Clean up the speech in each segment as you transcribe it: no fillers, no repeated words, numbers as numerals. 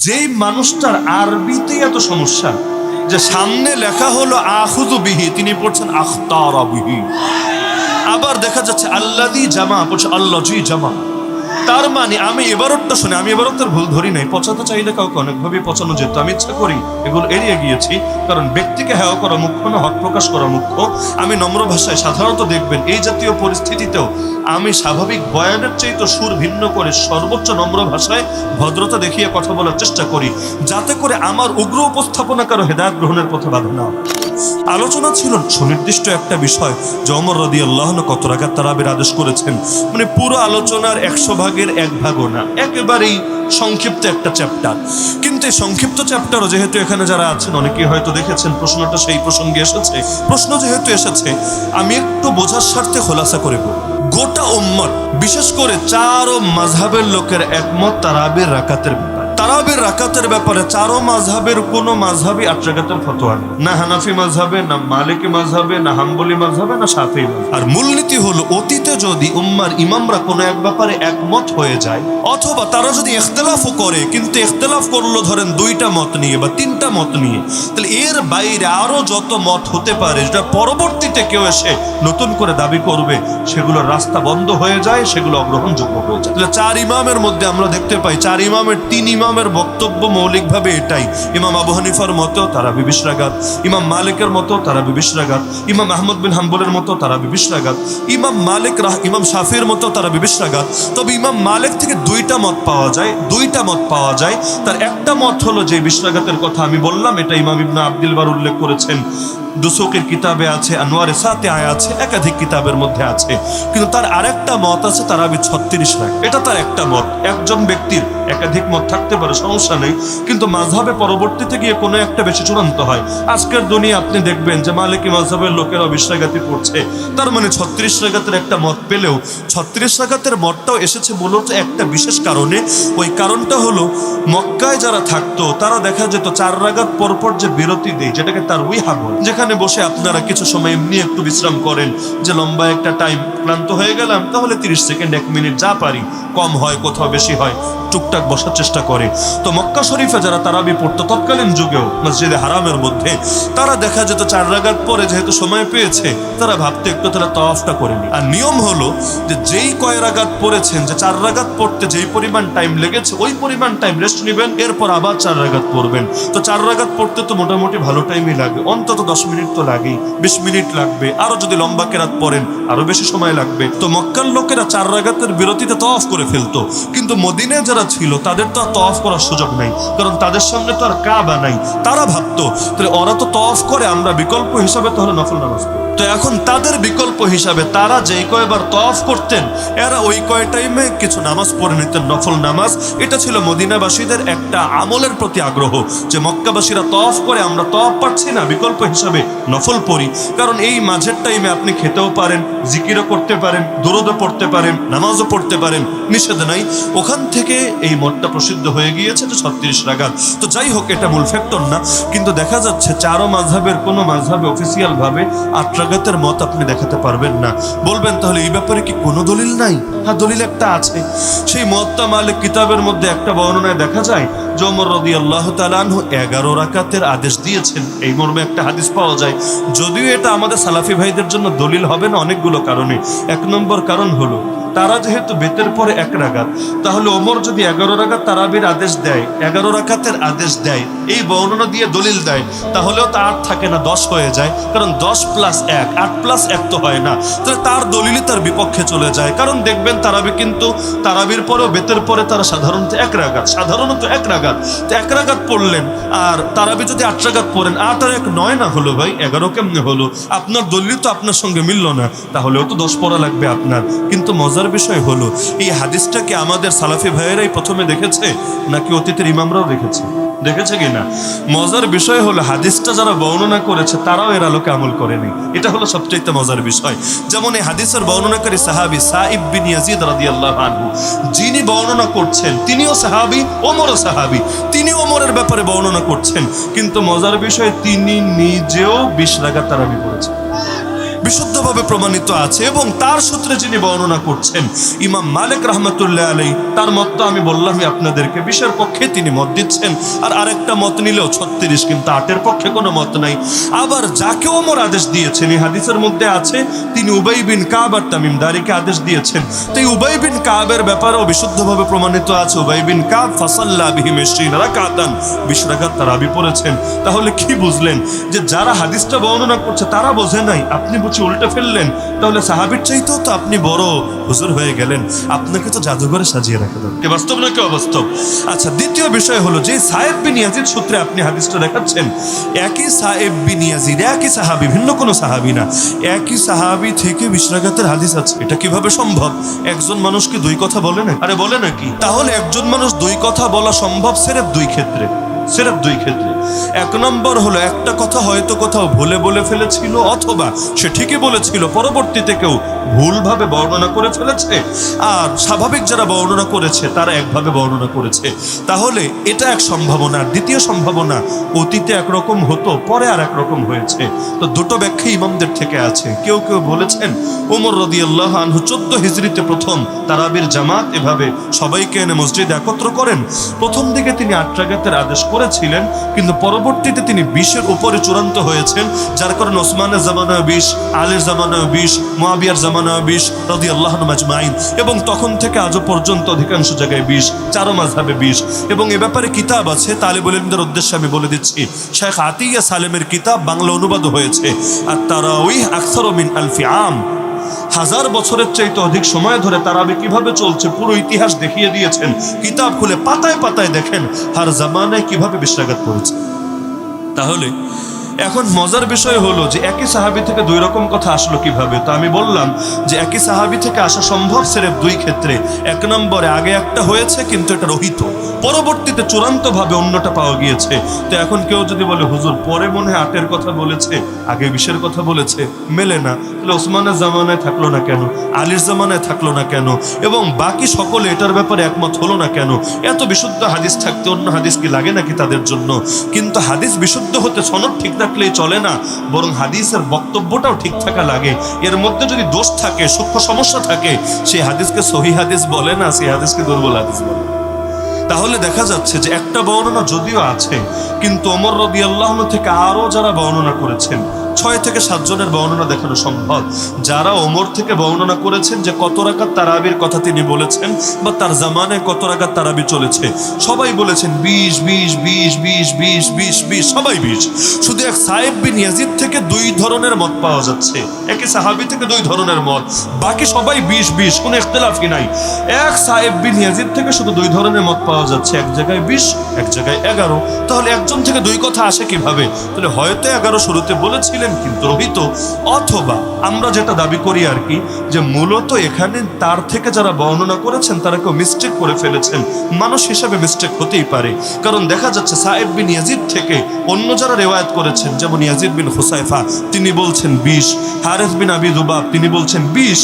যেই মানুষটার আরবিতে এত সমস্যা যে সামনে লেখা হলো আখুযু বিহি, তিনি পড়ছেন আখতারা বিহি। আবার দেখা যাচ্ছে আল্লাযী জামা পড়ছে আল্লাযী জামা। তার মানে আমি এবারটা শুনে, আমি এবারটার ভুল ধরি নাই, পচাতে চাইলে কাউকে অনেকভাবে পচানো যেত, আমি ইচ্ছা করি এগুলো এড়িয়ে গিয়েছি, কারণ ব্যক্তিকে হেয় করা মুখ্য না, হক প্রকাশ করা মুখ্য। আমি নম্র ভাষায় সাধারণত দেখবেন এই জাতীয় পরিস্থিতিতেও আমি স্বাভাবিক বয়ানের চাইতে সুর ভিন্ন করে সর্বোচ্চ নম্র ভাষায় ভদ্রতা দেখিয়ে কথা বলার চেষ্টা করি, যাতে করে আমার উগ্র উপস্থাপনা কারো হেদায়েত গ্রহণের পথে বাধা না। আলোচনা ছিল সুনির্দিষ্ট একটা বিষয় যে ওমর রাদিয়াল্লাহু আনহু কত রাকাত তারাবির আদেশ করেছেন। মানে পুরো আলোচনার 100 ভাগের 1 ভাগও না, একেবারেই সংক্ষিপ্ত একটা চ্যাপ্টার। কিন্তু এই সংক্ষিপ্ত চ্যাপ্টারও যেহেতু এখানে যারা আছেন অনেকেই হয়তো দেখেছেন প্রশ্নটা সেই প্রসঙ্গে এসেছে, প্রশ্ন যেহেতু এসেছে আমি একটু বোঝার স্বার্থে খোলাসা করে বলব। গোটা উম্মত বিশেষ করে 4 মাযহাবের লোকের একমত তারাবির রাকাতের ব্যাপারে। তারাবির রাকাতের ব্যাপারে 4 মাযহাবের কোনো মাযহাবী 8 রাকাতের ফতোয়া নেই, না হানাফি মাযহাবে, না মালিকি মাযহাবে, না হাম্বলি মাযহাবে, না শাফিঈ মাযহাবে। আর মূলনীতি হলো অতীতে যদি উম্মার ইমামরা কোনো এক ব্যাপারে একমত হয়ে যায়, অথবা তারা যদি ইখতিলাফও করে, কিন্তু ইখতিলাফ করলো ধরেন 2টা মত নিয়ে বা 3টা মত নিয়ে, তাহলে এর বাইরে আরো যত মত হতে পারে যেটা পরবর্তীতে কেউ এসে নতুন করে দাবি করবে, সেগুলোর রাস্তা বন্ধ হয়ে যায়, সেগুলো অগ্রহণযোগ্য হয়ে যায়। তাহলে 4 ইমামের মধ্যে আমরা দেখতে পাই 4 ইমামের 3 ইমামের বক্তব্য মৌলিকভাবে এটাই। ইমাম আবু হানিফার মতো তারাবি 20 রাকাত, ইমাম মালিকের মতো তারাবি 20 রাকাত, ইমাম আহমদ বিন হাম্বলের মতো তারাবি 20 রাকাত, ইমাম শাফির মতো তারাবি 20 রাকাত। তবে ইমাম মালিক থেকে 2টা মত পাওয়া যায়। তার একটা মত হলো যে 20 রাকাতের কথা আমি বললাম, এটা ইমাম ইবনে আব্দুল বার উল্লেখ করেছেন, দুসুকের কিতাবে আছে, আনোয়ারে সাতে আছে, একাধিক কিতাবের মধ্যে আছে। কিন্তু তার আরেকটা মত আছে তারাবি 36 রাকাত। এটা তার একটা মত। একজন ব্যক্তির একাধিক মত থাকতে পারে, সমস্যা নেই, কিন্তু মাযহাবে পরবর্তীতে গিয়ে কোনো একটা বেশি চূড়ান্ত হয়। আজকের দুনিয়া আপনি দেখবেন যে মালিকি মাযহাবের লোকেরা 20 রাকাতই পড়ছে, তার মানে 36 রাকাতের একটা মত পেলেও 36 রাকাতের মতটাও এসেছে মূলত একটা বিশেষ কারণে। ওই কারণটা হলো মক্কায় যারা থাকতো তারা দেখা যেত 4 রাকাত পরপর যে বিরতি দেয়, যেটাকে তারউইহা বলে, যেখানে বসে আপনারা কিছু সময় এমনি একটু বিশ্রাম করেন, যে লম্বা একটা টাইম ক্লান্ত হয়ে গেলাম, তাহলে 30 সেকেন্ড 1 মিনিট যা পারি, কম হয় কোথাও বেশি হয়, টুকটাক বসার চেষ্টা করে। তো মক্কা শরীফে যারা তারাবি পড়তো তৎকালীন যুগেও মসজিদে হারামের মধ্যে, তারা দেখা যেত 4 রাকাত পরে যেহেতু সময় পেয়েছে, তারা ভাবতে একটু তাহলে তাওয়াফটা করে নি। আর নিয়ম হলো যে যেই কয় রাকাত পড়েছেন, যে 4 রাকাত পড়তে যেই পরিমাণ টাইম লেগেছে ওই পরিমাণ টাইম রেস্ট নেবেন, এরপর আবার 4 রাকাত পড়বেন। তো 4 রাকাত পড়তে তো মোটামুটি ভালো টাইমই লাগে, অন্তত 10 মিনিট তো লাগেই, 20 মিনিট লাগবে, আরো যদি লম্বা কেরাত পড়েন আরো বেশি সময় লাগবে। তো মক্কার লোকেরা 4 রাকাতের বিরতিতে তাওয়াফ করে ফেলতো, কিন্তু মদিনায় যারা ছিল তাদের তো আর তাওয়াফ করার সুযোগ নাই, কারণ তাদের সামনে তো আর কাবা নাই। তারা ভাবতো তাহলে ওরা তো তাওয়াফ করে, আমরা বিকল্প হিসাবে তাহলে নফল নামাজ পড়ি। তো এখন তাদের বিকল্প হিসাবে তারা যেই কয়বার তাওয়াফ করতেন, এরা ওই কয় টাইমে কিছু নামাজ পড়ে নিতেন, নফল নামাজ। এটা ছিল মদিনাবাসীদের একটা আমলের প্রতি আগ্রহ, যে মক্কাবাসীরা তাওয়াফ করে, আমরা তাওয়াফ পাচ্ছি না, বিকল্প হিসাবে নফল পড়ি। কারণ এই মাঝের টাইমে আপনি খেতেও পারেন, জিকিরও করতে পারেন, দুরূদও পড়তে পারেন, নামাজও পড়তে পারেন, নিষেধ নাই। ওখান থেকে এই মতটা প্রসিদ্ধ হয়ে গিয়েছে যে 36 রাকাত। তো যাই হোক, এটা মূল ফ্যাক্টর না, কিন্তু দেখা যাচ্ছে 4 মাযহাবের কোনো মাযহাবে অফিসিয়াল ভাবে 8 রাকাতের মত আপনি দেখাতে পারবেন না। বলবেন তাহলে এই ব্যাপারে কি কোনো দলিল নাই? হ্যাঁ, দলিল একটা আছে। সেই মুয়াত্তা মালিক কিতাবের মধ্যে একটা বর্ণনায় দেখা যায় যে ওমর রাদিয়াল্লাহু তাআলা আনহু 11 রাকাতের আদেশ দিয়েছেন, এই মর্মে একটা হাদিস পাওয়া যায়। যদিও এটা আমাদের সালাফি ভাইদের জন্য দলিল হবে না অনেকগুলো কারণে। 1 নম্বর কারণ হলো তারা যেহেতু বেতের পরে 1 রাকাত, তাহলে ওমর যদি 11 রাকাত তারাবির আদেশ দেয়, 11 রাকাতের আদেশ দেয়, এই বর্ণনা দিয়ে দলিল দেয়, তাহলেও তা 8 থাকে না, 10 হয়ে যায়। কারণ 10 + 1, 8 + 1 তো হয় না। তাহলে তার দলিলই তার বিপক্ষে চলে যায়। কারণ দেখবেন তারাবি কিন্তু তারাবির পরেও বেতের পরে তারা সাধারণত 1 রাকাত, তো 1 রাকাত পড়লেন। আর তারাবি যদি 8 রাকাত পড়েন, 8 আর 1 9 না হলো ভাই, 11 কেমনে হলো? আপনার দলিল তো আপনার সঙ্গে মিলল না, তাহলেও তো 10 পড়া লাগবে আপনার। কিন্তু মজার বিষয় হলো এই হাদিসটাকে আমাদের সালাফি ভাইয়েরাই প্রথমে দেখেছে নাকি অতীতের ইমামরাও দেখেছে কিনা? মজার বিষয় হলো হাদিসটা যারা বর্ণনা করেছে তারাও এর আলোকে আমল করেনি। এটা হলো সবচেয়ে মজার বিষয়। যেমন এই হাদিসের বর্ণনাকারী সাহাবী সাইব বিন ইয়াজিদ রাদিয়াল্লাহু আনহু, যিনি বর্ণনা করছেন তিনিও সাহাবী, ওমরও সাহাবী, তিনি ওমরের ব্যাপারে বর্ণনা করছেন। কিন্তু মজার বিষয় তিনি নিজেও 20 রাকাত তারাবি পড়েছেন। বিশুদ্ধভাবে প্রমাণিত আছে এবং তার সূত্রে যিনি বর্ণনা করছেন ইমাম মালিক রাহমাতুল্লাহ আলাইহি, তার মত তো আমি বললামই আপনাদেরকে 20-এর পক্ষে তিনি মত দিচ্ছেন, আর আরেকটা মত নিলেও 36, কিন্তু 8-এর পক্ষে কোনো মত নাই। আবার যাকে ওমর আদেশ দিয়েছেন, এই হাদিসের মধ্যে আছে তিনি উবাই বিন কাব আর তামিম দারিকে আদেশ দিয়েছেন। তো এই উবাই বিন কাবের ব্যাপারেও বিশুদ্ধভাবে প্রমাণিত আছে, উবাই বিন কাব ফাসাল্লা বিহিম 20 রাকাতান, 20 রাকাত তারাবি পড়েছেন। তাহলে কি বুঝলেন যে যারা হাদিসটা বর্ণনা করছে তারা বোঝে নাই, আপনি বুঝে উল্টে ফেললেন, তাহলে সাহাবীর চাইতেও তো আপনি বড় হুজুর হয়ে গেলেন, আপনাকে তো জাদুঘরে সাজিয়ে রাখা দরকার। কি বাস্তব না কি অবাস্তব? আচ্ছা, দ্বিতীয় বিষয় হলো যে সায়েব বিন ইয়াজিদ সূত্রে আপনি হাদিসটা দেখাচ্ছেন, একই সায়েব বিন ইয়াজিদ, একই সাহাবী, ভিন্ন কোনো সাহাবী না, একই সাহাবী থেকে 20 রাকাতের হাদিস আছে। এটা কিভাবে সম্ভব? একজন মানুষ কি দুই কথা বলে না? আরে বলে নাকি? তাহলে একজন মানুষ দুই কথা বলা সম্ভব সির্ফ দুই ক্ষেত্রে, সির্ফ দুই ক্ষেত্রে। এক নম্বর হলো একটা কথা হয়তো কোথাও ভুলে বলে ফেলেছিল, অথবা সে ঠিকই বলেছিল, পরবর্তীতে কেউ ভুলভাবে বর্ণনা করে ফেলেছে, আর স্বাভাবিক যারা বর্ণনা করেছে তারা একভাবে বর্ণনা করেছে। তাহলে এটা এক সম্ভাবনা। দ্বিতীয় সম্ভাবনা, অতীতে একরকম হতো, পরে আর একরকম হয়েছে। তো দুটো ব্যাখ্যা ইমামদের থেকে আছে। কেউ কেউ বলেছেন ওমর রাদিয়াল্লাহু আনহু 14 হিজরিতে প্রথম তারাবির জামাত এভাবে সবাইকে এনে মসজিদে একত্র করেন। প্রথম দিকে তিনি 8 রাকাতের আদেশ করেছিলেন, কিন্তু পরবর্তীতে তিনি 20-এর উপরে চূড়ান্ত হয়েছেন, যার কারণে ওসমানের জামানায় 20, আলীর জামানায় 20, মুয়াবিয়ার জামানায় 20 রাদিয়াল্লাহু আনহুম আজমাইন, এবং তখন থেকে আজও পর্যন্ত অধিকাংশ জায়গায় 20, চারো মাযহাবে 20। এবং এ ব্যাপারে কিতাব আছে, তালিবুল ইলমদের উদ্দেশ্যে আমি বলে দিচ্ছি, শেখ আতিয়া সালেমের কিতাব বাংলা অনুবাদ হয়েছে, আর তারাউইহ আকসারু মিন আলফি আম, 1000 বছরের চাইতে অধিক সময় ধরে তারাবি কিভাবে চলছে পুরো ইতিহাস দেখিয়ে দিয়েছেন। কিতাব খুলে পাতায় পাতায় দেখেন হার জামানায় কিভাবে 20 রাকাত পড়েছে। তাহলে এখন মজার বিষয় হলো যে একই সাহাবী থেকে দুই রকম কথা আসলো কিভাবে? তো আমি বললাম যে একই সাহাবী থেকে আসা সম্ভব সির্ফ দুই ক্ষেত্রে। এক নম্বরে আগে একটা হয়েছে কিন্তু এটা রহিত, পরবর্তীতে চূড়ান্তভাবে অন্যটা পাওয়া গিয়েছে। তো এখন কেউ যদি বলে হুজুর পরে মনে হয় 8-এর কথা বলেছে, আগে 20-এর কথা বলেছে, মেলে না, তাহলে ওসমানের জামানায় থাকলো না কেন, আলীর জামানায় থাকলো না কেন, এবং বাকি সকলে এটার ব্যাপারে একমত হলো না কেন? এত বিশুদ্ধ হাদিস থাকতে অন্য হাদিস কি লাগে নাকি তাদের জন্য? কিন্তু হাদিস বিশুদ্ধ হতে সনদ ঠিক থাকলেই চলে না, বরং হাদিসের বক্তব্যটাও ঠিক থাকা লাগে। এর মধ্যে যদি দোষ থাকে, সূক্ষ্ম সমস্যা থাকে, সেই হাদিসকে সহিহ হাদিস বলে না, সেই হাদিসকে দুর্বল হাদিস বলে। তাহলে দেখা যাচ্ছে যে একটা বর্ণনা যদিও আছে, কিন্তু ওমর রাদিয়াল্লাহু আনহু থেকে আরো যারা বর্ণনা করেছেন 6 থেকে 7 জনের বর্ণনা দেখানো সম্ভব, যারা ওমর থেকে বর্ণনা করেছেন যে কত রাকাত তারাবির কথা তিনি বলেছেন বা তার জামানায় কত রাকাত তারাবি চলেছে, সবাই বলেছেন 20 20 20 20 20 20 20, সবাই 20। শুধু এক সায়েব বিন ইয়াজিদ থেকে দুই ধরনের মত পাওয়া যাচ্ছে, একই সাহাবী থেকে দুই ধরনের মত, বাকি সবাই 20 20, কোনো ইখতিলাফই নাই। এক সায়েব বিন ইয়াজিদ থেকে শুধু দুই ধরনের মত পাওয়া যাচ্ছে, এক জায়গায় 20, এক জায়গায় 11। তাহলে একজন থেকে দুই কথা আসে কিভাবে? তাহলে হয়তো 11 শুরুতে বলেছিলেন কিন্তু রহিত, অথবা আমরা যেটা দাবি করি আর কি, যে মূলত এখানে তার থেকে যারা বর্ণনা করেছেন তারা কেউ মিস্টেক করে ফেলেছেন। মানুষ হিসাবে মিস্টেক হতেই পারে, কারণ দেখা যাচ্ছে সায়েব বিন ইয়াজিদ থেকে অন্য যারা রেওয়ায়াত করেছেন, যেমন ইয়াজিদ বিন হুসাইফা তিনি বলছেন 20, হারিস বিন আবি যুবাব তিনি বলছেন 20।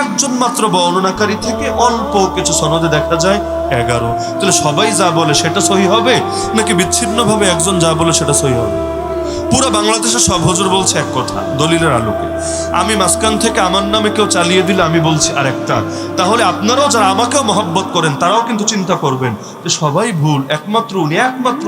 একজন মাত্র বর্ণনাকারী থেকে অল্প কিছু সনদে দেখা যায় 11। তাহলে সবাই যা বলে সেটা সহি হবে, নাকি বিচ্ছিন্নভাবে একজন যা বলে সেটা সহি হবে? পুরো বাংলাদেশের সব হুজুর বলছে এক কথা দলিলের আলোকে, আমি মাঝখান থেকে আমার নামে কেউ চালিয়ে দিলে আমি বলছি আরেকটা। তাহলে আপনারাও যারা আমাকেও মহব্বত করেন তারাও কিন্তু চিন্তা করবেন যে সবাই ভুল, একমাত্র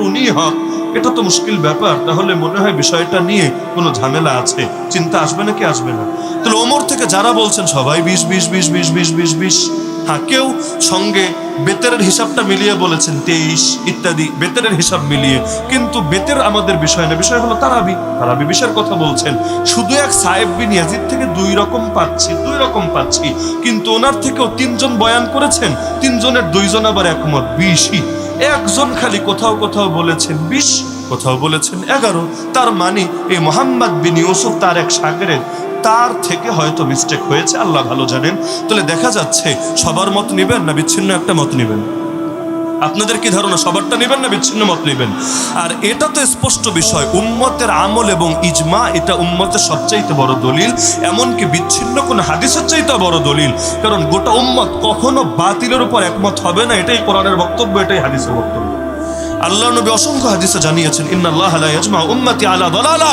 উনি হক। এটা তো মুশকিল ব্যাপার। তাহলে মনে হয় বিষয়টা নিয়ে কোনো ঝামেলা আছে, চিন্তা আসবে নাকি আসবে না? তাহলে ওমর থেকে যারা বলছেন সবাই 20 20 20 20 20 20 20, হ্যাঁ কেউ সঙ্গে বেতেরের হিসাবটা মিলিয়ে বলেছেন 23 ইত্যাদি, বেতেরের হিসাব মিলিয়ে, কিন্তু বেতের আমাদের বিষয় না, বিষয় হলো তারাবি 20-এর কথা বলছেন। শুধু এক সায়েব বিন ইয়াজিদ থেকে দুই রকম পাচ্ছি, কিন্তু ওনার থেকেও 3 জন বয়ান করেছেন, 3 জনের 2 জন আবার একমত 20ই। একজন খালি কোথাও কোথাও বলেছেন 20, কোথাও বলেছেন 11। তার মানে এই মোহাম্মদ বিন ইউসুফ তার এক শাগিরেদ, তার থেকে হয়তো মিস্টেক হয়েছে, আল্লাহ ভালো জানেন। তাহলে দেখা যাচ্ছে সবার মত নেবেন না বিচ্ছিন্ন একটা মত নেবেন? আপনাদের কি ধারণা সবারটা নেবেন না বিচ্ছিন্ন মত নেবেন? আর এটা তো স্পষ্ট বিষয়, উম্মতের আমল এবং ইজমা এটা উম্মতের সবচাইতে বড় দলিল, এমনকি বিচ্ছিন্ন কোন হাদিসের চাইতে বড় দলিল। কারণ গোটা উম্মত কখনো বাতিলের উপর একমত হবে না, এটাই কোরআনের বক্তব্য, এটাই হাদিসের বক্তব্য। আল্লাহ নবী অসংখ্য হাদিসে জানিয়েছেন ইন্নাল্লাহা লা ইয়াজমা উম্মতি আলা দালালা,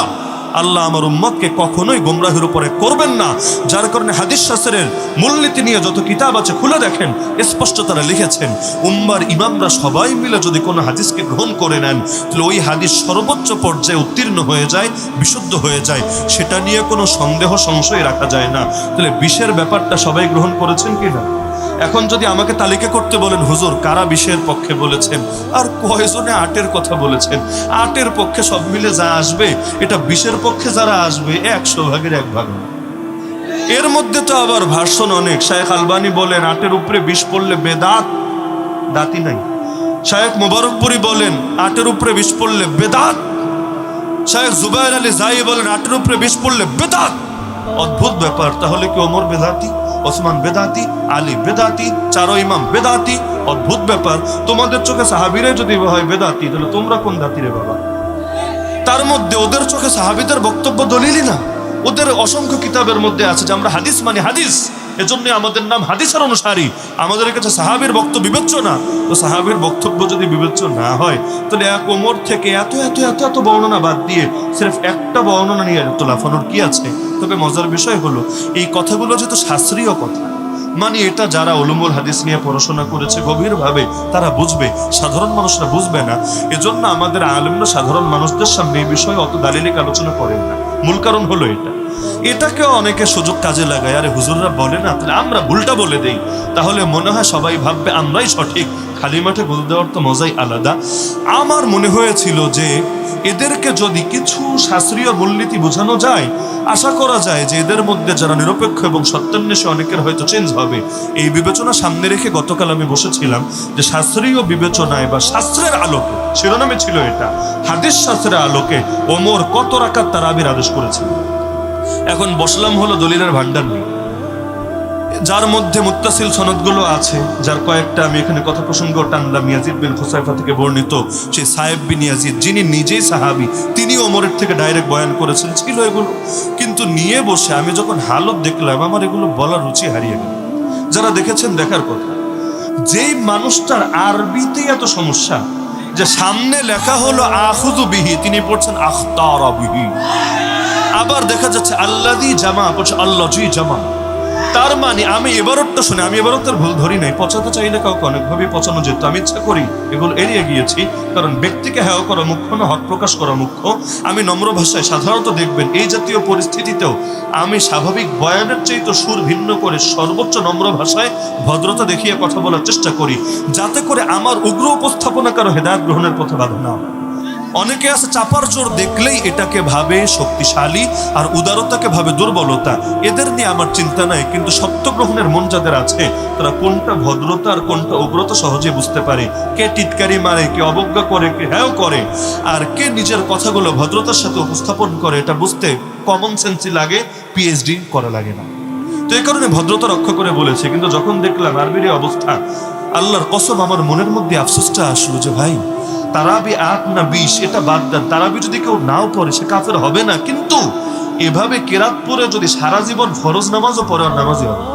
আল্লাহ আমার উম্মতকে কখনোই গোমরাহের উপরে করবেন না। যার কারণে হাদিস শাস্ত্রের মূলনীতি নিয়ে যত কিতাব আছে খুলে দেখেন, স্পষ্ট তারা লিখেছেন উম্মার ইমামরা সবাই মিলে যদি কোনো হাদিসকে গ্রহণ করে নেন তাহলে ওই হাদিস সর্বোচ্চ পর্যায়ে উত্তীর্ণ হয়ে যায়, বিশুদ্ধ হয়ে যায়, সেটা নিয়ে কোনো সন্দেহ সংশয় রাখা যায় না। তাহলে বিষের ব্যাপারটা সবাই গ্রহণ করেছেন কিনা? এখন যদি আমাকে তালিকা করতে বলেন হুজুর কারা বিষের পক্ষে বলেছেন আর কয়জনে আটের কথা বলেছেন, আটের পক্ষে সব মিলে যা আসবে এটা বিষের পক্ষে যারা আসবে 100 ভাগের 1 ভাগ না। এর মধ্যে তো আবার ভার্সন অনেক। শায়েখ আলবানী বলেন আটের উপরে বিষ পড়লে বেদাত, দাঁতি নাই। শায়েখ মুবারকপুরি বলেন আটের উপরে বিষ পড়লে বেদাত। শায়েখ জুবায়ের আলী জাই বলেন আটের উপরে বিষ পড়লে বেদাত। অদ্ভুত ব্যাপার। তাহলে কি ওমর বেদাতি, ওসমান বেদাতি, আলী বেদাতি, চারো ইমাম বেদাতি? অদ্ভুত ব্যাপার। তোমাদের চোখে সাহাবীরাই যদি হয় বেদাতি, তাহলে তোমরা কোন দাতি রে বাবা? তার মধ্যে ওদের চোখে সাহাবীদের বক্তব্য দলিলই না। ওদের অসংখ্য কিতাবের মধ্যে আছে যে আমরা হাদিস মানে হাদিস, এজন্য আমাদের নাম হাদিসের অনুসারী। আমাদের কাছে সাহাবীর বক্তব্য বিবেচ্য না। তো সাহাবীর বক্তব্য যদি বিবেচ্য না হয় তাহলে এক ওমর থেকে এত এত এত এত বর্ণনা বাদ দিয়ে সির্ফ একটা বর্ণনা নিয়ে এত লাফানোর কি আছে? তবে মজার বিষয় হলো এই কথাগুলো যেহেতু শাস্ত্রীয় কথা, মানে এটা যারা উলুমুল হাদিস নিয়ে পড়াশোনা করেছে গভীরভাবে তারা বুঝবে, সাধারণ মানুষরা বুঝবে না। এজন্য আমাদের আলেমরা সাধারণ মানুষদের সামনে এই বিষয়ে অত দালিলিক আলোচনা করেন না। মূল কারণ হলো এটাকেও অনেকে সুযোগ কাজে লাগায়। আরে হুজুররা বলে না, তাহলে আমরা ভুলটা বলে দেই, তাহলে মনে হয় সবাই ভাববে আমরাই সঠিক। খালি মাঠে গোল দেওয়ার তো মজাই আলাদা। আমার মনে হয়েছিল যে এদেরকে যদি কিছু শাস্ত্রীয় মূলনীতি বোঝানো যায়, আশা করা যায় যে এদের মধ্যে যারা নিরপেক্ষ এবং সত্যান্বেষী অনেকের হয়তো চেঞ্জ হবে। এই বিবেচনা সামনে রেখে গতকাল আমি বসেছিলাম যে শাস্ত্রীয় বিবেচনায় বা শাস্ত্রের আলোকে, শিরোনামে ছিল এটা, হাদিস শাস্ত্রের আলোকে ওমর কত রাকাত তারাবির আদেশ করেছিল। এখন বসলাম হলো দলিলের ভান্ডার নিয়ে, যার মধ্যে মুত্তাসিল সনদগুলো আছে, যার কয়েকটা আমি এখানে কথা প্রসঙ্গ টানলাম। ইয়াজিদ বিন খুসাইফা থেকে বর্ণিত সেই সাহেব বিন ইয়াজিদ, যিনি নিজেই সাহাবী, তিনি ওমরের থেকে ডাইরেক্ট বয়ান করেছেন, ছিল এগুলো। কিন্তু নিয়ে বসে আমি যখন হালত দেখলাম আমার এগুলো বলার রুচি হারিয়ে গেল। যারা দেখেছেন দেখার কথা। যেই মানুষটার আরবিতে এত সমস্যা যে সামনে লেখা হলো আখুযু বিহি, তিনি পড়ছেন আখতারা বিহি। আবার দেখা যাচ্ছে আল্লাযী জামা পড়ছে আল্লাযী জামা। তার মানে আমি এবারটা শুনে, আমি এবারটার ভুল ধরি নাই। পচাতে চাইলে কাউকে অনেকভাবে পচানো যেত, আমি ইচ্ছা করি এগুলো এড়িয়ে গিয়েছি, কারণ ব্যক্তিকে হেয় করা মুখ্য না, হক প্রকাশ করা মুখ্য। আমি নম্র ভাষায়, সাধারণত দেখবেন এই জাতীয় পরিস্থিতিতেও আমি স্বাভাবিক বয়ানের চাইতে সুর ভিন্ন করে সর্বোচ্চ নম্র ভাষায় ভদ্রতা দেখিয়ে কথা বলার চেষ্টা করি, যাতে করে আমার উগ্র উপস্থাপনা কারো হেদায়েত গ্রহণের পথে বাধা না হয়। অনেকে আছে চাপার জোর দেখলেই এটাকে ভাবে শক্তিশালী আর উদারতাকে ভাবে দুর্বলতা। এদের নিয়ে আমার চিন্তা নাই, কিন্তু সত্য গ্রহণের মন যাদের আছে তারা কোনটা ভদ্রতা আর কোনটা উগ্রতা সহজে বুঝতে পারে। কে টিটকারি মারে, কে অবজ্ঞা করে, কে হ্যাঁ করে, আর কে নিজের কথাগুলো ভদ্রতার সাথে উপস্থাপন করে, এটা বুঝতে কমন সেন্সই লাগে, পিএইচডি করা লাগে না। তো এই কারণে ভদ্রতা রক্ষা করে বলেছে। কিন্তু যখন দেখলাম আরবির অবস্থা, আল্লাহর কসম আমার মনের মধ্যে আফসোসটা আসলো যে ভাই তারাবি 8 না 20 এটা বাদ দেন, তারাবি যদি কেউ নাও পড়ে সে কাফের হবে না, কিন্তু এভাবে কেরাত পড়ে যদি সারা জীবন ফরজ নামাজও পড়ে আর নামাজই হবে।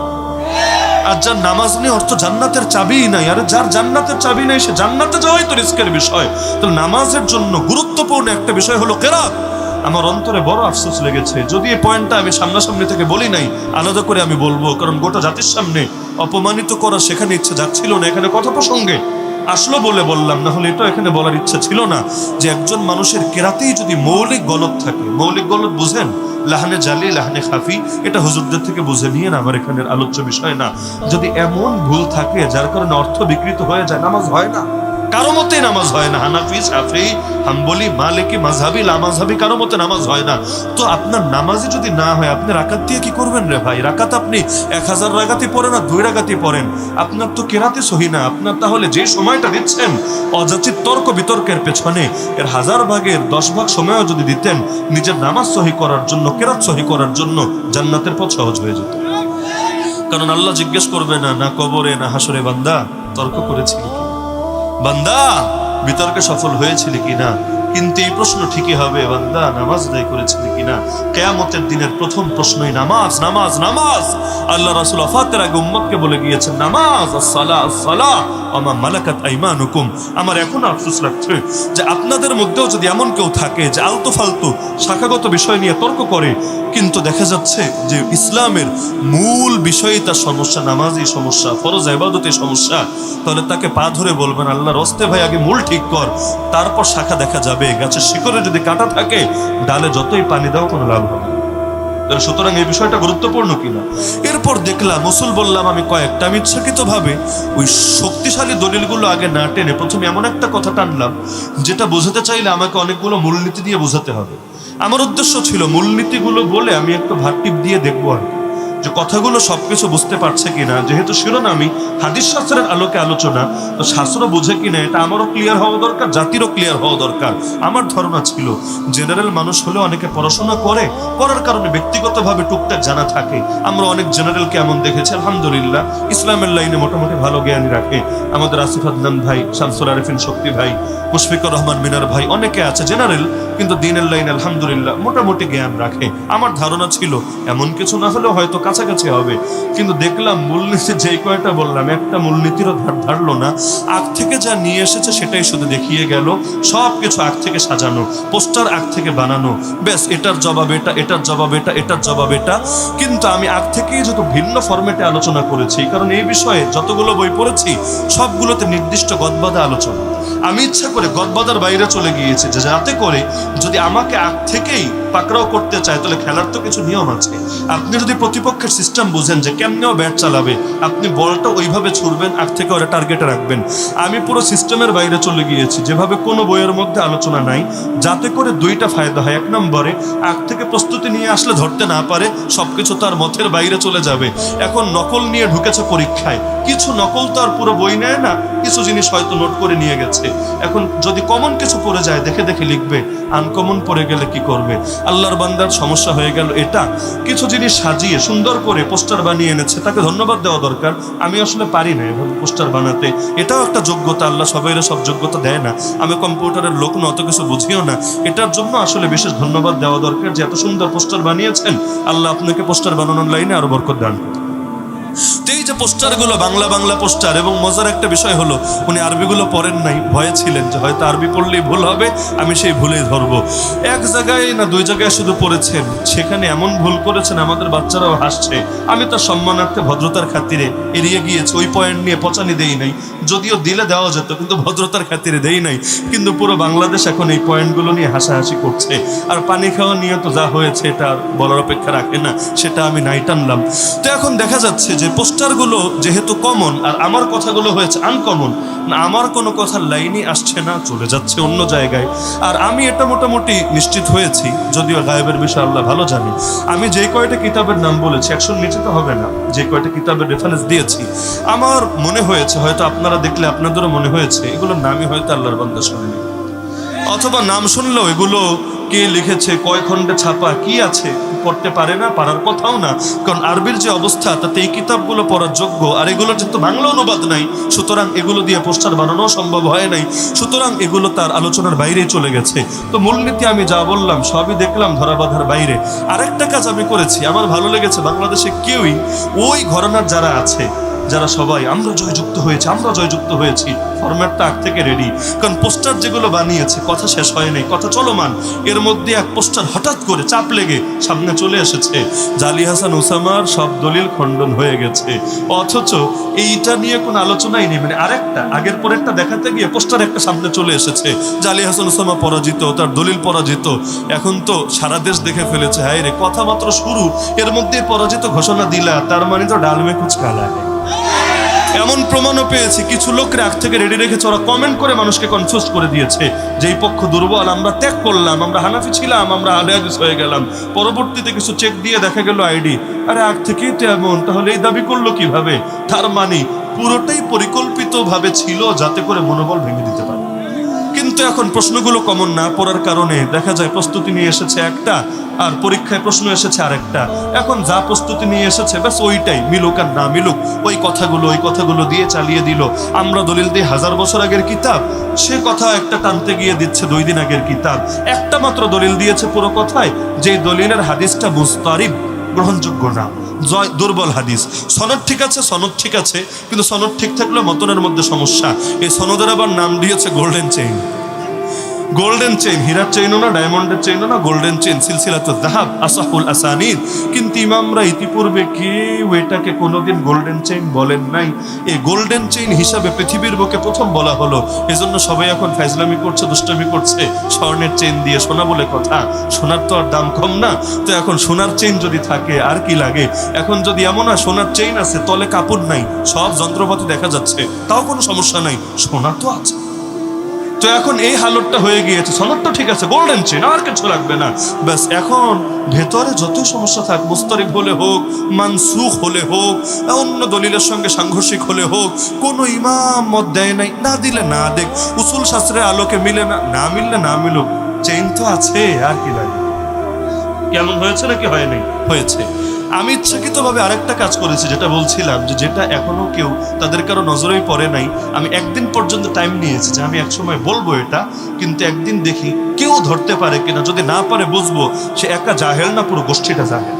আর যার নামাজ নেই অর্থ জান্নাতের চাবিই নাই। আর যার জান্নাতের চাবি নেই সে জান্নাতে যাওয়াই তো রিস্কের বিষয়। তো নামাজের জন্য গুরুত্বপূর্ণ একটা বিষয় হলো কেরাত। আমার অন্তরে বড় আফসোস লেগেছে। যদি এই পয়েন্টটা আমি সামনাসামনি থেকে বলি নাই, আলাদা করে আমি বলবো, কারণ গোটা জাতির সামনে অপমানিত করা সেখানে ইচ্ছা যাচ্ছিল না। এখানে কথা প্রসঙ্গে আসলো বলে বললাম, না হলে এটা এখানে বলার ইচ্ছা ছিল না। যে একজন মানুষের কেরাতেই যদি মৌলিক গলত থাকে, মৌলিক গলত বুঝেন, লাহানে জালি লাহানে খাফি, এটা হুজুরদের থেকে বুঝে নিয়ে না, আমার এখানের আলোচ্য বিষয় না। যদি এমন ভুল থাকে যার কারণে অর্থ বিকৃত হয়ে যায়, নামাজ হয় না, কারো মতে নামাজ হয় না। হানাফি, শাফি, হাম্বলি, মালিকি, মাযহাবি, লামাযহাবি কারো মতে নামাজ হয় না। তো আপনার নামাজই যদি না হয় আপনি রাকাত দিয়ে কি করবেন রে ভাই? রাকাত আপনি 1000 রাকাতই পড়েন আর 2 রাকাতই পড়েন, আপনার তো কেরাতে সহি না। আপনার তাহলে যে সময়টা দিচ্ছেন অযাচিত তর্ক বিতর্কের পেছনে, এর 1000 ভাগের 10 ভাগ সময়ও যদি দিতেন নিজের নামাজ সহি করার জন্য, কেরাত সহি করার জন্য, জান্নাতের পথ সহজ হয়ে যেত। কারণ আল্লাহ জিজ্ঞেস করবে না, না কবরে না হাসরে, বান্দা তর্ক করেছিলি কি, বান্দা বিতর্কে সফল হয়েছিল কিনা। কিন্তু এই প্রশ্ন ঠিকই হবে, বান্দা নামাজ আদায় করেছিল কিনা। কিয়ামতের দিনের প্রথম প্রশ্নই নামাজ, নামাজ, নামাজ। আল্লাহ রাসূল ওয়াফাতের আগে উম্মতকে বলে গিয়েছেন নামাজ, আসসালাহ, আসসালাহ। আমা মালাকাত আইমানুকুম। আমার এখন আফসোস লাগছে যে আপনাদের মধ্যেও যদি এমন কেউ থাকে যে আলতু ফালতু শাখাগত বিষয় নিয়ে তর্ক করে, কিন্তু দেখা যাচ্ছে যে ইসলামের মূল বিষয়ই তার সমস্যা, নামাজই সমস্যা, ফরজ ইবাদতের সমস্যা, তাহলে তাকে পা ধরে বলবেন আল্লাহর রাস্তে ভাই আগে মূল ঠিক কর, তারপর শাখা দেখা যাবে। গাছের শিকড়ে যদি কাঁটা থাকে, ডালে যতই পানি দাও কোনো লাভ হবে না। সুতরাং এই বিষয়টা গুরুত্বপূর্ণ কিনা। এরপর দেখলাম উসুল বললাম আমি কয়েকটা, আমি ইচ্ছাকৃতভাবে ওই শক্তিশালী দলিলগুলো আগে না টেনে প্রথমে এমন একটা কথা টানলাম যেটা বোঝাতে চাইলে আমাকে অনেকগুলো মূলনীতি দিয়ে বোঝাতে হবে। আমার উদ্দেশ্য ছিল মূলনীতিগুলো বলে আমি একটু ভাট্টিপ দিয়ে দেখবো আর কি, যে কথাগুলো সবকিছু বুঝতে পারছে কিনা। যেহেতু শিরোনামই হাদিস শাস্ত্রের আলোকে আলোচনা, তো শাস্ত্র বুঝে কিনা এটা আমারও ক্লিয়ার হওয়া দরকার, জাতিরও ক্লিয়ার হওয়া দরকার। আমার ধারণা ছিল জেনারেল মানুষ হলে অনেকে পড়াশোনা করে, করার কারণে ব্যক্তিগতভাবে টুকটাক জানা থাকে। আমরা অনেক জেনারেলকে এমন দেখেছি আলহামদুলিল্লাহ ইসলামের লাইনে মোটামুটি ভালো জ্ঞান রাখে। আমাদের আসিফ আদনান ভাই, শামসুল আরিফিন শক্তি ভাই, মুশফিকুর রহমান মিনার ভাই, অনেকে আছে জেনারেল কিন্তু দিনের লাইনে আলহামদুলিল্লাহ মোটামুটি জ্ঞান রাখে। আমার ধারণা ছিল এমন কিছু না হলেও হয়তো কাছাকাছি হবে, কিন্তু দেখলাম মূলনীতি যেই কয়টা বললাম একটা মূলনীতিরও ধারলো না। আগ থেকে যা নিয়ে এসেছে সেটাই শুধু দেখিয়ে গেল, সব কিছু আগ থেকে সাজানো, পোস্টার আগ থেকে বানানো, ব্যাস এটার জবাব এটা, এটার জবাব এটা, এটার জবাব এটা। কিন্তু আমি আগ থেকেই যত ভিন্ন ফরম্যাটে আলোচনা করেছি, কারণ এই বিষয়ে যতগুলো বই পড়েছি সবগুলোতে নির্দিষ্ট গদবাঁধা আলোচনা। আমি ইচ্ছা করে গদবাঁধার বাইরে চলে গিয়েছি, যে যাতে করে যদি আমাকে আগ থেকেই পাকড়াও করতে চায় তাহলে খেলার তো কিছু নিয়ম আছে। আপনি যদি প্রতিপক্ষের সিস্টেম বুঝেন যে কেমনেও ব্যাট চালাবে, আপনি বলটা ওইভাবে ছুড়বেন, আগ থেকে ওরা টার্গেটে রাখবেন। আমি পুরো সিস্টেমের বাইরে চলে গিয়েছি, যেভাবে কোনো বইয়ের মধ্যে আলোচনা নাই, যাতে করে দুইটা ফায়দা হয়। এক নম্বরে আগ থেকে প্রস্তুতি নিয়ে আসলে ধরতে না পারে, সবকিছু তার মতের বাইরে চলে যাবে। এখন নকল নিয়ে ঢুকেছে পরীক্ষায়, কিছু নকল তো আর পুরো বই নেয় না, কিছু জিনিস হয়তো নোট করে নিয়ে গেছে। এখন যদি কমন কিছু পড়ে যায় দেখে দেখে লিখবে, আনকমন পড়ে গেলে কি করবে? আল্লাহর বান্দার সমস্যা হয়ে গেল এটা। কিছু জিনিস সাজিয়ে সুন্দর করে পোস্টার বানিয়ে এনেছে, তাকে ধন্যবাদ দেওয়া দরকার। আমি আসলে পারি না এভাবে পোস্টার বানাতে, এটাও একটা যোগ্যতা, আল্লাহ সবাইরে সব যোগ্যতা দেয় না। আমি কম্পিউটারের লোক না, অত কিছু বুঝিও না, এটার জন্য আসলে বিশেষ ধন্যবাদ দেওয়া দরকার যে এত সুন্দর পোস্টার বানিয়েছেন। আল্লাহ আপনাকে পোস্টার বানানোর লাইনে আরো বরকত দান। এই যে পোস্টারগুলো বাংলা পোস্টার, এবং মজার একটা বিষয় হলো উনি আরবিগুলো পড়েন নাই, ভয়ে ছিলেন যে হয়তো আরবি পড়লেই ভুল হবে, আমি সেই ভুলেই ধরবো। এক জায়গায় না দুই জায়গায় শুধু পড়েছেন, সেখানে এমন ভুল করেছেন আমাদের বাচ্চারাও হাসছে। আমি তার সম্মানার্থে ভদ্রতার খাতিরে এড়িয়ে গিয়েছি, ওই পয়েন্ট নিয়ে পচানি দেই নাই, যদিও দিলে দেওয়া যেত কিন্তু ভদ্রতার খাতিরে দেই নাই। কিন্তু পুরো বাংলাদেশ এখন এই পয়েন্টগুলো নিয়ে হাসাহাসি করছে। আর পানি খাওয়া নিয়ে তো যা হয়েছে এটা আর বলার অপেক্ষা রাখে না, সেটা আমি নাই টানলাম। তো এখন দেখা যাচ্ছে যে পোস্টারগুলো যেহেতু কমন আর আমার কথাগুলো হয়েছে আনকমন, না আমার কোনো কথার লাইনই আসছে না, চলে যাচ্ছে অন্য জায়গায়। আর আমি এটা মোটামুটি নিশ্চিত হয়েছি, যদিও গায়েবের বিষয় আল্লাহ ভালো জানি, আমি যে কয়টা কিতাবের নাম বলেছি 100 নিচে তো হবে না, যে কয়টা কিতাবের রেফারেন্স দিয়েছি আমার মনে হয়েছে, হয়তো আপনারা দেখলে আপনাদেরও মনে হয়েছে এগুলোর নামই হয়তো আল্লাহর বান্দা শোনেনি, অথবা নাম শুনলেও এগুলো কে লিখেছে, কয় খণ্ডে ছাপা, কি আছে পড়তে পারে না, পারার কথাও না। কারণ আরবির যে অবস্থা তাতে এই কিতাবগুলো পড়ার যোগ্য, আর এগুলোর যেহেতু বাংলা অনুবাদ নাই, সুতরাং এগুলো দিয়ে পোস্টার বানানো সম্ভব হয় নাই, সুতরাং এগুলো তার আলোচনার বাইরেই চলে গেছে। তো মূলনীতি আমি যা বললাম সবই দেখলাম ধরাবাঁধার বাইরে। আরেকটা কাজ আমি করেছি, আমার ভালো লেগেছে, বাংলাদেশে কেউই ওই ঘরানার যারা আছে, যারা সবাই আমরা জয়যুক্ত হয়েছি ফরম্যাটটা আগ থেকে রেডি। কারণ পোস্টার যেগুলো বানিয়েছে কথা শেষ হয় নাই, কথা চলমান, এর মধ্যে এক পোস্টার হঠাৎ করে চাপ লেগে সামনে চলে এসেছে, জালি হাসান ওসামার সব দলিল খণ্ডন হয়ে গেছে, অথচ এইটা নিয়ে কোনো আলোচনাই নেই। মানে আরেকটা আগের পরেরটা দেখাতে গিয়ে পোস্টার একটা সামনে চলে এসেছে, জালি হাসান ওসামা পরাজিত, তার দলিল পরাজিত। এখন তো সারা দেশ দেখে ফেলেছে, হায় রে কথা মাত্র শুরু, এর মধ্যে পরাজিত ঘোষণা দিলা, তার মানে তো ডালমে কুচ কালা। এমন প্রমাণও পেয়েছি কিছু লোক আগ থেকে রেডি রেখেছে, ওরা কমেন্ট করে মানুষকে কনফিউজ করে দিয়েছে যে এই পক্ষ দুর্বল, আমরা ত্যাগ করলাম, আমরা হানাফি ছিলাম, আমরা আহলে হাদিস হয়ে গেলাম। পরবর্তীতে কিছু চেক দিয়ে দেখা গেল আইডি, আরে আগ থেকেই তো এমন, তাহলে এই দাবি করলো কিভাবে? তার মানে পুরোটাই পরিকল্পিতভাবে ছিল যাতে করে মনোবল ভেঙে দিতে পারে। কিন্তু এখন প্রশ্নগুলো কমন না পড়ার কারণে দেখা যায় প্রস্তুতি নিয়ে এসেছে একটা, আর পরীক্ষায় প্রশ্ন এসেছে আরেকটা। এখন যা প্রস্তুতি নিয়ে এসেছে ব্যাস ওইটাই, মিলুক আর না মিলুক ওই কথাগুলো দিয়ে চালিয়ে দিল। আমরা দলিল দিই 1000 বছর আগের কিতাব, সে কথা একটা টানতে গিয়ে দিচ্ছে 2 দিন আগের কিতাব। একটা মাত্র দলিল দিয়েছে পুরো কথায়, যে দলিলের হাদিসটা মুস্তারিব, গ্রহণযোগ্য না, দুর্বল হাদিস। সনদ ঠিক আছে, সনদ ঠিক আছে, কিন্তু সনদ ঠিক থাকলেও মতনের মধ্যে সমস্যা। এই সনদের আবার নাম দিয়েছে গোল্ডেন চেইন। গোল্ডেন চেইন, হীরার চেইনও না, ডায়মন্ডের চেইনও না, গোল্ডেন চেইন, সিলসিলাতুল যাহাব, আসাহুল আসানিদ। কিন্তু ইমামরা ইতিপূর্বে কেউ এটাকে কোনোদিন গোল্ডেন চেইন বলেন নাই। এই গোল্ডেন চেইন হিসাবে পৃথিবীর বুকে প্রথম বলা হলো। এজন্য সবাই এখন ফাইজলামি করছে, দুষ্টামি করছে স্বর্ণের চেইন দিয়ে। সোনা বলে কথা, সোনার তো আর দাম কম না। তো এখন সোনার চেইন যদি থাকে আর কি লাগে। এখন যদি এমন না সোনার চেইন আছে, তলে কাপড় নাই, সব যন্ত্রপাতি দেখা যাচ্ছে, তাও কোনো সমস্যা নাই, সোনা তো আছে। তো এখন এই হালতটা হয়ে গিয়েছে। সনদ তো ঠিক আছে, গোল্ডেন চেইন, আর কিছু লাগবে না। ব্যাস এখন ভেতরে যত সমস্যা থাক, মুস্তারিব হলে হোক, মানসুখ হলে হোক, অন্য দলিলের সঙ্গে সাংঘর্ষিক হলে হোক, কোনো ইমাম মত দেয় নাই, না দিলে না দেখ, উসুল শাস্ত্রের আলোকে মিলে না, না মিললে না মিলুক, চেইন তো আছে, আর কি লাগে। কেমন হয়েছে নাকি হয় নাই? হয়েছে। আমি ইচ্ছাকৃতভাবে আরেকটা কাজ করেছি, যেটা বলছিলাম, যেটা এখনো কেউ তাদের কারো নজরেই পড়ে নাই। আমি একদিন পর্যন্ত টাইম নিয়েছি যে আমি একসময় বলবো এটা, কিন্তু একদিন দেখি কেউ ধরতে পারে কিনা। যদি না পারে বুঝবো সে একা জাহেল না, পুরো গোষ্ঠীটা জাহেল।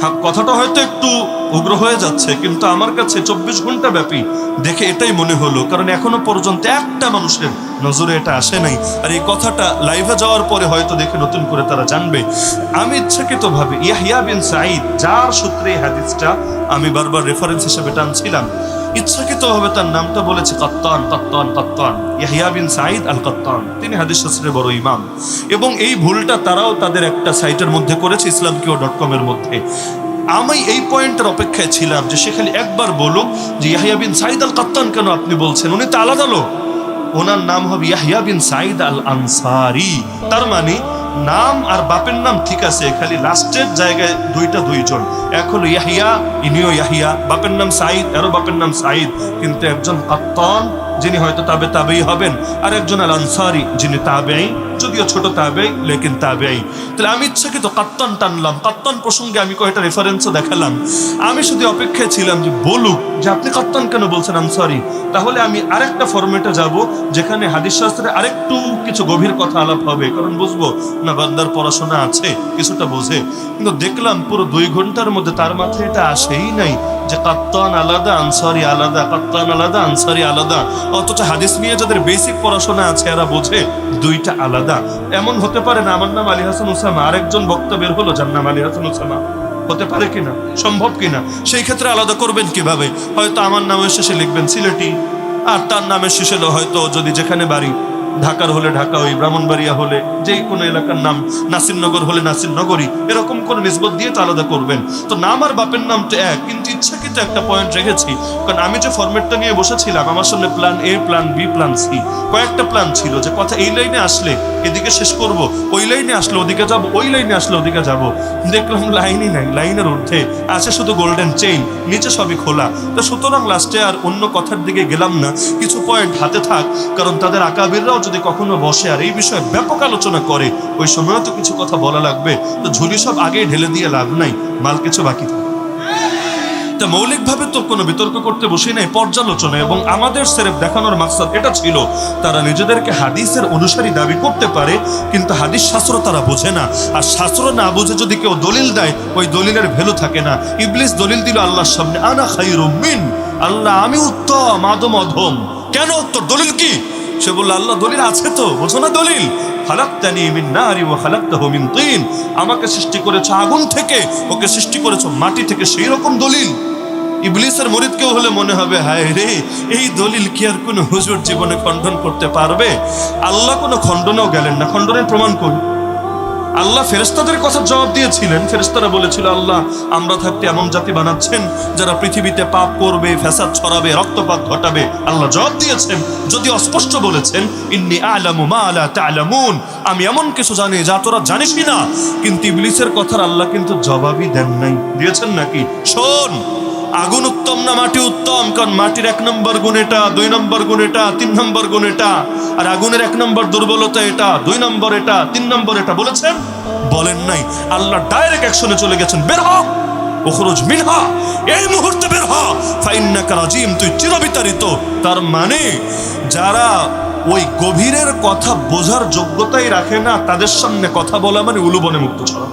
হ্যাঁ, কথাটা হয়তো একটু উগ্র হয়ে যাচ্ছে, কিন্তু আমার কাছে 24 ঘন্টা ব্যাপী দেখে এটাই মনে হলো, কারণ এখনো পর্যন্ত একটা মানুষের নজরে এটা আসে নাই। আর এই কথাটা লাইভে যাওয়ার পরে হয়তো দেখে নতুন করে তারা জানবে। আমি ইচ্ছাকৃতভাবে ইয়াহইয়া বিন সাঈদ, যার সূত্রে এই হাদিসটা আমি বারবার রেফারেন্স হিসেবে টানছিলাম, ইচ্ছাকৃতভাবে তার নামটা বলেছে কাত্তান, কাত্তান, কাত্তান, ইয়াহইয়া বিন সাঈদ আল কাত্তান। তিনি হাদিস শাস্ত্রের বড় ইমাম। এবং এই ভুলটা তারাও তাদের একটা সাইটের মধ্যে করেছে, islamkio.com এর মধ্যে। আমি এই পয়েন্টের অপেক্ষায় ছিলাম যে সে খালি একবার বলুক যে ইয়াহইয়া বিন সাঈদ আল কাত্তান কেন আপনি বলছেন, উনি তো আলাদা লোক, ওনার নাম হবে ইয়াহইয়া বিন সাঈদ আল আনসারি। তার মানে নাম আর বাপের নাম ঠিক আছে, খালি লাস্টের জায়গায় দুইজন। এক হলো ইয়াহইয়া, ইনিও ইয়াহইয়া, বাপের নাম সাঈদ, এরও বাপের নাম সাঈদ, কিন্তু একজন কাত্তান যিনি হয়তো তাবেই হবেন, আর একজন আল আনসারি যিনি তাবেঈ, যদিও ছোট তাবেঈ লেকিন তাবেঈ। তাহলে আমি ইচ্ছাকৃত কাত্তান টানলাম। কাত্তান প্রসঙ্গে আমি কয়েকটা রেফারেন্সও দেখালাম। আমি শুধু অপেক্ষায় ছিলাম যে বলুক যে আপনি কাত্তান কেন বলছেন আনসারি। তাহলে আমি আরেকটা ফরম্যাটে যাব, যেখানে হাদিস শাস্ত্রে আরেকটু কিছু গভীর কথা আলাপ হবে, কারণ বুঝবো না বান্দার পড়াশোনা আছে, কিছুটা বোঝে। কিন্তু দেখলাম পুরো 2 ঘন্টার মধ্যে তার মাথায় এটা আসেই নাই যে কাত্তান আলাদা, আনসারি আলাদা, কাত্তান আলাদা, আনসারি আলাদা। অথচ হাদিস নিয়ে যাদের বেসিক পড়াশোনা আছে এরা বোঝে দুইটা আলাদা। এমন হতে পারে না আমার নাম আলী হাসান উসামা, আরেকজন বক্তা বের হলো যার নাম আলী হাসান উসামা, হতে পারে কিনা, সম্ভব কিনা? সেই ক্ষেত্রে আলাদা করবেন কিভাবে? হয়তো আমার নামের শেষে লিখবেন সিলেটি, আর তার নামের শেষে হয়তো যদি যেখানে বাড়ি, ঢাকার হলে ঢাকা, ওই ব্রাহ্মণবাড়িয়া হলে যেই কোনো এলাকার নাম, নাসিরনগর হলে নাসিরনগরী, এরকম করে নিসবত দিয়ে তো আলাদা করবেন। তো নাম আর বাপের নাম তো এক, কিন্তু ইচ্ছাকৃত একটা পয়েন্ট রেখেছি, কারণ আমি যে ফরম্যাটটা নিয়ে বসেছিলাম আমার সামনে plan A, plan B, plan C, কয়েকটা প্ল্যান ছিল। যে কথা এই লাইনে আসলে এদিকে শেষ করব, ওই লাইনে আসলে ওদিকে যাব, ওই লাইনে আসলে ওদিকে যাব। দেখলাম লাইনই নাই, লাইনের ঊর্ধ্বে আছে শুধু গোল্ডেন চেইন, নিচে সবই খোলা। তো সুতরাং লাস্টে আর অন্য কথার দিকে গেলাম না, কিছু পয়েন্ট হাতে থাক, কারণ তাদের আকাবিররাও যদি কখনো বসে আর এই বিষয়ে ব্যাপক আলোচনা করে, ওই সময় তো কিছু কথা বলা লাগবে। তো ঝুলি সব আগেই ঢেলে দিয়ে লাভ নাই, মাল কিছু বাকি থাকে। তা মৌলিকভাবে তো কোনো বিতর্ক করতে বসি নাই, পর্যালোচনা। এবং আমাদের সেরেফ দেখানোর মাকসাদ এটা ছিল, তারা নিজেদেরকে হাদিসের অনুসারী দাবি করতে পারে, কিন্তু হাদিস শাস্ত্র তারা বোঝে না। আর শাস্ত্র না বুঝে যদি কেউ দলিল দেয়, ওই দলিলের ভ্যালু থাকে না। ইবলিস দলিল দিল আল্লাহর সামনে, আনা খায়রুম মিন, আল্লাহ আমি উত্তম, আদম অধম। কেন? তোর দলিল কি? সে বলল আল্লাহ দলিল আছে তো, বোঝো না দলিল? খালাকতানি মিন নারি ওয়া খালাকতাহু মিন তিন, আমাকে সৃষ্টি করেছো আগুন থেকে, ওকে সৃষ্টি করেছো মাটি থেকে, সেই রকম দলিল। ইবলিসের মুরিদ কেউ হলে মনে হবে হায় রে, এই দলিল কি আর কোনো হুজুর জীবনে খণ্ডন করতে পারবে? আল্লাহ কোনো খণ্ডনেও গেলেন না, খণ্ডনের প্রমাণ করি। আল্লাহ ফেরেশতাদের কথা জবাব দিয়েছিলেন। ফেরেশতারা বলেছিল আল্লাহ আমরা থাকতে এমন জাতি বানাচ্ছেন যারা পৃথিবীতে পাপ করবে, ফ্যাসাদ ছড়াবে, রক্তপাত ঘটাবে। আল্লাহ জবাব দিয়েছেন, যদি অস্পষ্ট বলেছেন ইন্নী আ'লামু মা লা তা'লামুন, আমি এমন কিছু জানি যা তোরা জানিসই না। কিন্তু ইবলিসের কথার আল্লাহ কিন্তু জবাবই দেন নাই। দিয়েছেন নাকি? শোন, আগুন উত্তম না মাটি উত্তম? কারণ মাটির 1 নম্বর গুণ এটা, 2 নম্বর গুণ এটা, 3 নম্বর গুণ এটা। আর আগুনের 1 নম্বর দুর্বলতা এটা, 2 নম্বর এটা, 3 নম্বর এটা। বলেছেন? বলেন নাই। আল্লাহ ডাইরেক্ট অ্যাকশনে চলে গেছেন, বের হ, উখরুজ মিনহা, এই মুহূর্তে বের হ, ফাইন্নাকা রাজিম, তুই চিরবিতাড়িত। তার মানে যারা ওই গভীরের কথা বোঝার যোগ্যতাই রাখে না, তাদের সামনে কথা বলা মানে উলুবনে মুক্ত ছড়া।